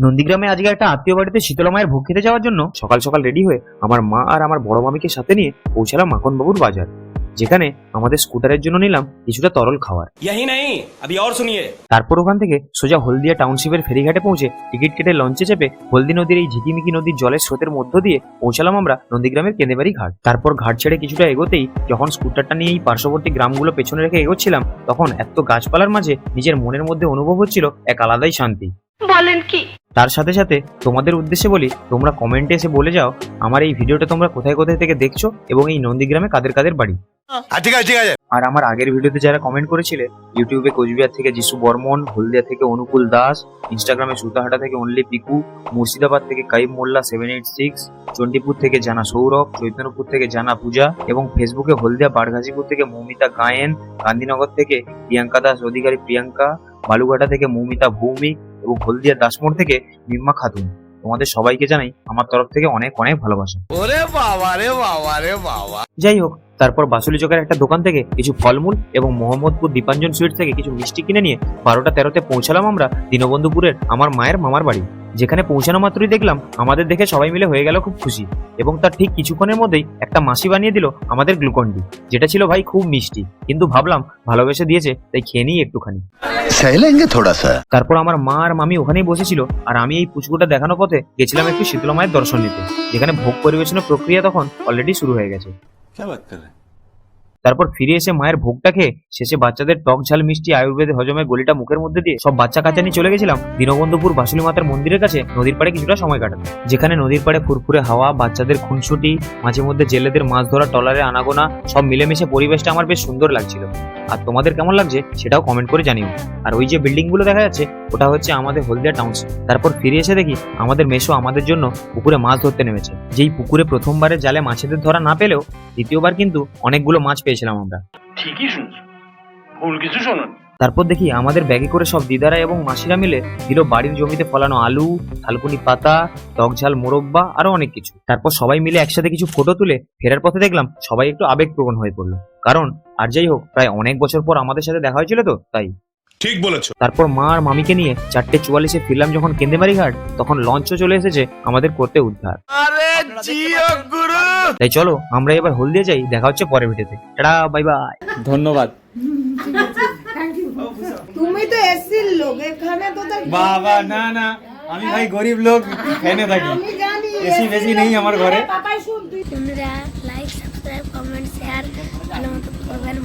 নন্দীগ্রামে আজকে একটা আত্মীয় বাড়িতে শীতলা মায়ের ভোগ খেতে যাওয়ার জন্য সকাল সকাল রেডি হয়ে আমার মা আর আমার বড় মামিকে সাথে নিয়ে পৌঁছালাম মাখনবাবুর বাজার, যেখানে আমাদের স্কুটারের জন্য নিলাম কিছুটা তরল খাবার। তারপর ওখান থেকে সোজা হলদিয়া টাউনশিপের ফেরিঘাটে পৌঁছে টিকিট কেটে লঞ্চে চেপে হলদি নদীর এই ঝিকিমিকি নদীর জলের স্রোতের মধ্য দিয়ে পৌঁছালাম আমরা নন্দীগ্রামের কেঁদেবাড়ি ঘাট। তারপর ঘাট ছেড়ে কিছুটা এগোতেই যখন স্কুটারটা নিয়ে এই পার্শ্ববর্তী গ্রামগুলো পেছনে রেখে এগোচ্ছিলাম, তখন এত গাছপালার মাঝে নিজের মনের মধ্যে অনুভব হচ্ছিল এক আলাদাই শান্তি। বলেন কি? তার সাথে সাথে তোমাদের উদ্দেশ্যে বলি, তোমরা কমেন্টে এসে বলে যাও আমার এই ভিডিওটা তোমরা কোথায় কোথায় থেকে দেখছো এবং এই নন্দীগ্রামে কাদের কাদের বাড়ি। ঠিক আছে। আর আমার আগের ভিডিওতে যারা কমেন্ট করেছিলে, ইউটিউবে কোচবিহার থেকে যিশু বর্মন, হলদিয়া থেকে অনুকূল দাস, ইনস্টাগ্রামে সুতাহাটা থেকে অনলি পিকু, মুর্শিদাবাদ থেকে কাইম মোল্লা 786, চণ্ডীপুর থেকে জানা সৌরভ, চৈতন্যপুর থেকে জানা পূজা এবং ফেসবুকে হলদিয়া বারঘাজিপুর থেকে মৌমিতা গায়েন, গান্ধীনগর থেকে প্রিয়াঙ্কা দাস অধিকারী প্রিয়াঙ্কা, বালুঘাটা থেকে মৌমিতা ভৌমিক এবং হলদিয়া দাসমোড় থেকে মিম্মা খাতুন। তোমাদের সবাইকে জানাই আমার তরফ থেকে অনেক অনেক ভালোবাসা। যাই হোক, তারপর বাসুলি চকের একটা দোকান থেকে কিছু ফলমূল এবং মোহাম্মদপুর দীপাঞ্জন সুইট থেকে কিছু মিষ্টি কিনে নিয়ে 12টা 13তে পৌঁছালাম আমরা দীনবন্ধুপুরের আমার মায়ের মামার বাড়ি। যেখানে পৌঁছানো মাত্রই দেখলাম আমাদের দেখে সবাই মিলে হয়ে গেল খুব খুশি, এবং তার ঠিক কিছুক্ষণের মধ্যেই একটা মাসি বানিয়ে দিল আমাদের গ্লুকন্ডি, যেটা ছিল ভাই খুব মিষ্টি, কিন্তু ভাবলাম ভালোবেসে দিয়েছে তাই খেয়ে নিই একটুখানি। তারপর আমার মা আর মামি ওখানেই বসেছিল, আর আমি এই পুচকুটা দেখানো পথে গেছিলাম একটু শীতলা মায়ের দর্শন নিতে, যেখানে ভোগ পরিবেশনের প্রক্রিয়া তখন অলরেডি শুরু হয়ে গেছে। তারপর ফিরে এসে মায়ের ভোগটা খেয়ে শেষে বাচ্চাদের টক ঝাল মিষ্টি আয়ুর্বেদে হজমের গলিটা মুখের মধ্যে দিয়ে সব বাচ্চা কাচ্চা নিয়ে চলে গেছিলাম দীনবন্ধুপুর বাসুলি মাতার মন্দিরের কাছে নদীর পাড়ে কিছুটা সময় কাটাতে, যেখানে নদীর পাড়ে ফুরফুরে হাওয়া, বাচ্চাদের খুনসুটি, মাঝে মধ্যে জেলেদের মাছ ধরা ট্রলারে আনাগোনা, সব মিলেমিশে পরিবেশটা আমার বেশ সুন্দর লাগছিল। আর তোমাদের কেমন লাগছে সেটাও কমেন্ট করে জানিও। আর ওই যে বিল্ডিং গুলো দেখা যাচ্ছে ওটা হচ্ছে আমাদের হলদিয়া টাউনশিপ। তারপর ফিরে এসে দেখি আমাদের মেসো আমাদের জন্য পুকুরে মাছ ধরতে নেমেছে। যেই পুকুরে প্রথমবারে জালে মাছেদের ধরা না পেলেও দ্বিতীয়বার কিন্তু অনেকগুলো মাছ পেয়েছিলাম আমরা। ঠিকই শুনছো, ভুল কিছু শোনো। তারপর দেখি আমাদের ব্যাগে করে সব দিদারা এবং মাসিরা মিলে দিল বাড়ির জমিতে ফলানো আলু, থালকুনি পাতা, টক ঝাল মোরব্বা আরো অনেক কিছু। তারপর সবাই মিলে একসাথে কিছু ফটো তুলে ফেরার পথে দেখলাম সবাই একটু আবেগপ্রবণ হয়ে পড়লো, কারণ আর যাই হোক প্রায় অনেক বছর পর আমাদের সাথে দেখা হয়েছিল তো তাই। ঠিক বলেছো। তারপর মা আর মামিকে নিয়ে 4:44 ফিরলাম যখন কেন্দেবাড়ি ঘাট, তখন লঞ্চও চলে এসেছে আমাদের করতে উদ্ধার। তাই চলো আমরা এবার হলদিয়া যাই, দেখা হচ্ছে পরের ভিডিওতে। টাটা, বাই বাই, ধন্যবাদ। তুমি তো এসির লোক, এখানে তো বাবা না না, আমি ভাই গরিব লোক, ফ্যানে থাকি, এসি বেশি নেই আমার ঘরে। বন্ধুরা লাইক সাবস্ক্রাইব কমেন্ট শেয়ার ভালো মতো করবেন।